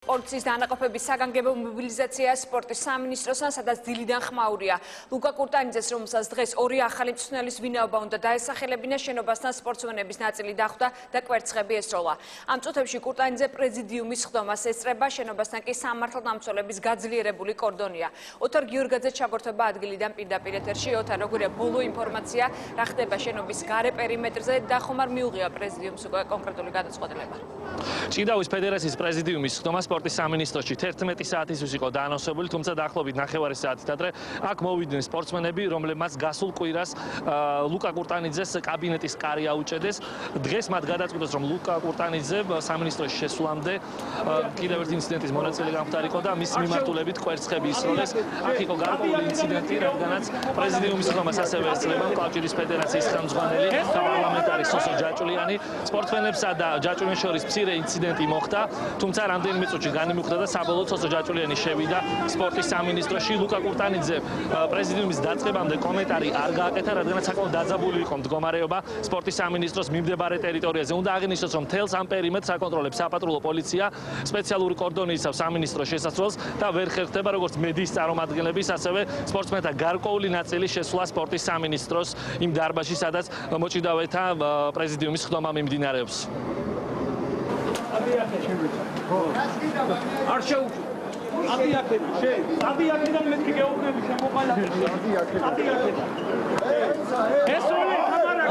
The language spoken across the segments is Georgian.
სპორტის დანაყოფების საგანგებო მობილიზაცია სპორტის სამინისტროსთან, სადაც დილიდან ხმაურია. ლუკა კურტანიძეს, რომელსაც დღეს ორი ახალი მწვრთნელის ვინაობა უნდა დაესახელებინა, შენობასთან სპორტსმენების ნაწილი დახვდა და კვერცხები ესროლა. ამ წუთებში კურტანიძე პრეზიდიუმის ხდომას ესწრება, შენობასთან კი სამართალდამცველების გაძლიერებული კორდონია. ოთარ გიორგაძე ჩაგორთვება ადგილიდან პირდაპირ ეთერში. ოთარ, როგორია ბოლო ინფორმაცია, რა ხდება შენობის გარე პერიმეტრზე და ხომ არ მიუღია პრეზიდიუმს უკვე კონკრეტული გადაწყვეტილება? ჭიდაობის ფედერაციის პრეზიდიუმის ხდომა სპორტის სამინისტროში 11 საათისთვის იყო დაანონსებული, თუმცა დაახლოებით 9 საათით ადრე აქ მოვიდნენ სპორტსმენები, რომლებმაც გასულ კვირას ლუკა კურტანიძეს კაბინეტის კარი აუჭედეს. დღეს მათ გადაწყვიტეს, რომ ლუკა კურტანიძე სამინისტროში შესვლამდე კიდევ ერთი ინციდენტის მონაწილე გამხდარიყო და მის მიმართულებით კვერცხები ისროლეს. აქ იყო გარკვეული ინციდენტი, რადგანაც პრეზიდიუმის ხდომას ასევე ესწრება კავშირის ფედერაციის ხელმძღვანელი და პარლამენტარი სოსო ჯაჭულიანი. სპორტსმენებსა და ჯაჭულიანს შორის მცირე ინციდენტი მოხდა, თუმცა რამდენიმე წუთში განიმუხტა და საბოლოოდ სოსო ჯაჭულიანი შევიდა სპორტის სამინისტროში. ლუკა კურტანიძე პრეზიდიუმის დაწყებამდე კომენტარი არ გააკეთა, რადგანაც საკმაოდ დაძაბული იყო მდგომარეობა სპორტის სამინისტროს მიმდებარე ტერიტორიაზე. უნდა აღინიშნოს, რომ მთელს ამ პერიმეტრს აკონტროლებს საპატრულო პოლიცია, სპეციალური კორდონი იცავს სამინისტროს შესასვლელს და ვერ ხერხდება როგორც მედიის წარმომადგენლების, ასევე სპორტსმენთა გარკვეული ნაწილი შესვლა სპორტის სამინისტროს იმ დარბაზში, სადაც მოჭიდავეთა პრეზიდიუმის ხდომა მიმდინარეობს. არ შეუშვი. ადიაკები, შენ. ადიაკიდან მეთქი გეუბნები შემოყალატე. ადიაკიდან. ეს როლი თამარა.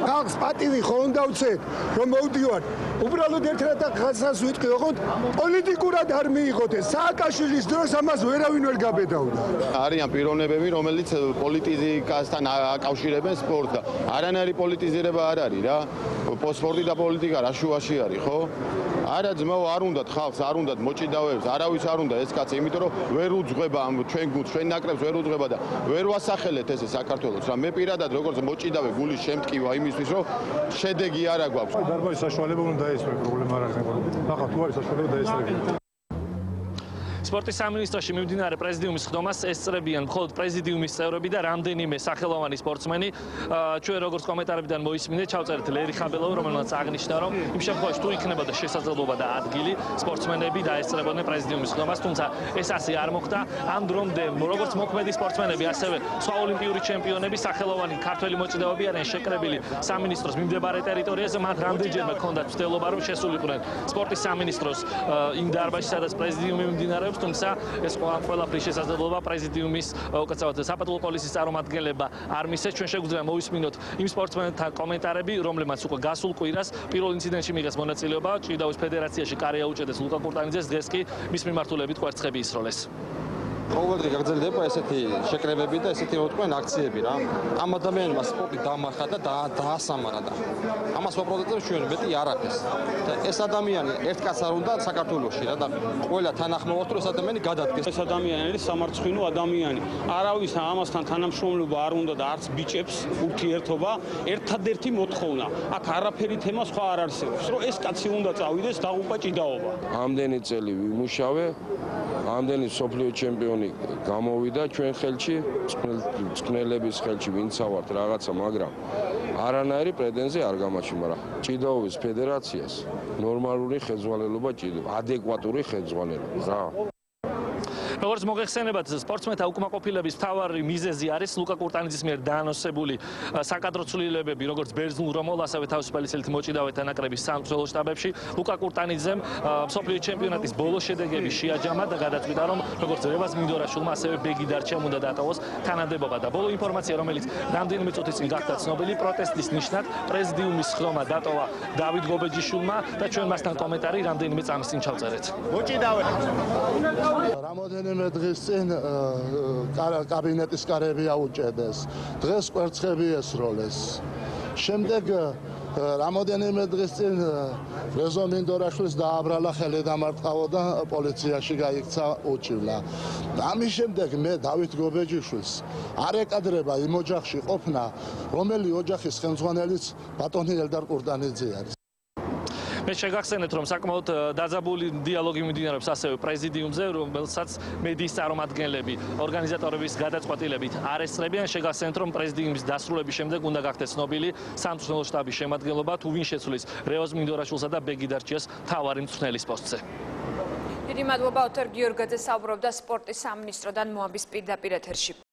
ხალხს პატივი ხო უნდა უცეთ, რომ მოვდივარ. უბრალოდ ერთ-ერთ ხალხს ვიტყვი, ოღონდ პოლიტიკურად არ მიიღოთ ეს. სააკაშვილის დროს ამას ვერავინ ვერ გაბედავდა. არიან პიროვნებები, რომელიც პოლიტიკასთან აკავშირებენ სპორტს და არანაირი პოლიტიზირება არ არის რა. სპორტი და პოლიტიკა რა შუაში არის, ხო? არა ძმაო, არ უნდათ ხალხს, არ უნდათ მოჭიდავეებს, არავის არ უნდა ეს კაცი, იმიტომ რომ ვერ უძღვება ჩვენ გუნდს, ჩვენ ნაკრებს ვერ უძღვება და ვერ ვასახელეთ ესე საქართველოს. რა მე პირადად როგორც მოჭიდავე გულის შემტკივა იმისთვის, რომ შედეგი არა გვაქვს. დარბაზის საშუალება უნდა დაესწრება, პრობლემა არ არის. ახლა თუ არის საშუალება დაესწრება. სპორტის სამინისტროში მიმდინარე პრეზიდიუმის ხდომას ესწრებიან მხოლოდ პრეზიდიუმის წევრები და რამდენიმე სახელოვანი სპორტსმენი. ჩვენ როგორც კომენტარებიდან მოისმინეთ, ჩავწერეთ ლერი ხაბელოვი, რომელმაც აღნიშნა, რომ იმ შემთხვევაში თუ იქნებოდა შესაძლებლობა და ადგილი, სპორტსმენები დაესწრებოდნენ პრეზიდიუმის ხდომას, თუმცა ეს ასე არ მოხდა. ამ დრომდე როგორც მოქმედი სპორტსმენები, ასევე სხვა ოლიმპიური ჩემპიონები, სახელოვანი ქართველი მოჭიდავეები არიან შეკრებილი სამინისტროს მიმდებარე ტერიტორიაზე. მათ რამდენჯერმე ჰქონდათ მცდელობა, რომ შესულიყვნენ სპორტის სამინისტროს იმ დარბაზში, სადაც პრეზიდიუმი მიმდინარეობს. თუმცა ეს ყველაფრის შესაძლებლობა პრეზიდიუმის უკაცრავად საპატრულო პოლიციის წარმომადგენლებმა არ მისცეს. ჩვენ შეგვიძლია მოვისმინოთ იმ სპორტსმენთა კომენტარები, რომლებმაც უკვე გასულ კვირას პირველ ინციდენტში მიიღეს მონაწილეობა. ჭიდაობის ფედერაციაში კარი აუჭედეს ლუკა კურტანიძეს, დღეს კი მის მიმართულებით კვერცხები ისროლეს. ყოველდღე გაგრძელდება ესეთი შეკრებები და ესეთი მოვთქვენ აქციები რა. ამ ადამიანმა სპორტი დამარხა და დაასამარა და ამას ვაპროტესტებთ ჩვენ მეტი არაფერს. და ეს ადამიანი ერთ კაცს არ უნდა საქართველოში რა და ყველა თანახმოვართ რომ ეს ადამიანი გადადგეს. ეს ადამიანი არის სამარცხვინო ადამიანი. არავის ამასთან თანამშრომლობა არ უნდა და არც ბიჭებს ურთიერთობა. ერთადერთი მოთხოვნა. აქ არაფერი თემა სხვა არ არსებობს. რომ ეს კაცი უნდა წავიდეს დაღუპა ჭიდაობა. ამდენი წელი ვიმუშავე, ამდენი სოფლიო ჩემპიონი გამოვიდა ჩვენ ხელში, მწვრთნელების ხელში, ვინც ავართ რაღაცა, მაგრამ არანაირი პრეტენზია არ გამაჩნია, მაგრამ ჭიდაობის ფედერაციას ნორმალური ხელმძღვანელობა ჭირდება, ადეკვატური ხელმძღვანელობა რა. როგორც მოგეხსენებათ, სპორტსმენთა უკმაყოფილების მთავარი მიზეზი არის ლუკა კურტანიძის მიერ დაანონსებული საკადრო ცვლილებები, როგორც ბერძნულ, რომაულ, ასევე თავისუფალი სელით მოჭიდავეთა ნაკრების სამწვრთნელო შტაბებში. ლუკა კურტანიძემ მსოფლიო ჩემპიონატის ბოლო შედეგები შეაჯამა და გადაწყვიტა, რომ როგორც რევაზ მინდორაშვილმა, ასევე ბეგი დარჩემ უნდა დატოვოს თანამდებობა და ბოლო ინფორმაცია, რომელიც რამდენიმე წუთის წინ გახდა ცნობილი, პროტესტის ნიშნად პრეზიდიუმის ხდომა დატოვა დავით გობეჯიშვილმა და ჩვენ მასთან კომენტარი რამდენიმე წამის წინ ჩავწერეთ. მოჭიდავე რამოდენიმე დღის წინ კაბინეტის კარები აუჭედეს. დღეს კვერცხები ესროლეს. შემდეგ რამოდენიმე დღის წინ რეზო მინდორაშვილს დააბრალა ხელი დამარტყაო და პოლიციაში გაიქცა უჭივლა. ამის შემდეგ მე დავით გობეჯიშვილს არ ეკადრება იმ ოჯახში ყოფნა, რომელი ოჯახის ხელმძღვანელიც ბატონი ელდარ კურტანიძე არის. მე შეგახსენებთ, რომ საკმაოდ დაძაბული დიალოგი მიმდინარეობს ასევე პრეზიდიუმზე, რომელსაც მედიის წარმომადგენლები ორგანიზატორების გადაწყვეტილებით არ ესწრებიან. შეგახსენებთ, რომ პრეზიდიუმის დასრულების შემდეგ უნდა გახდეს ცნობილი სამწვრთნელო შტაბის შემადგენლობა, თუ ვინ შეცვლის რეოზ მინდორაშვილსა და ბეგი დარჩიას მთავარი მწვრთნელის პოსტზე. დიდი მადლობა ოთარ გიორგაძე საუბრობდა სპორტის სამინისტროდან მოამბის პირდაპირ ეთერში.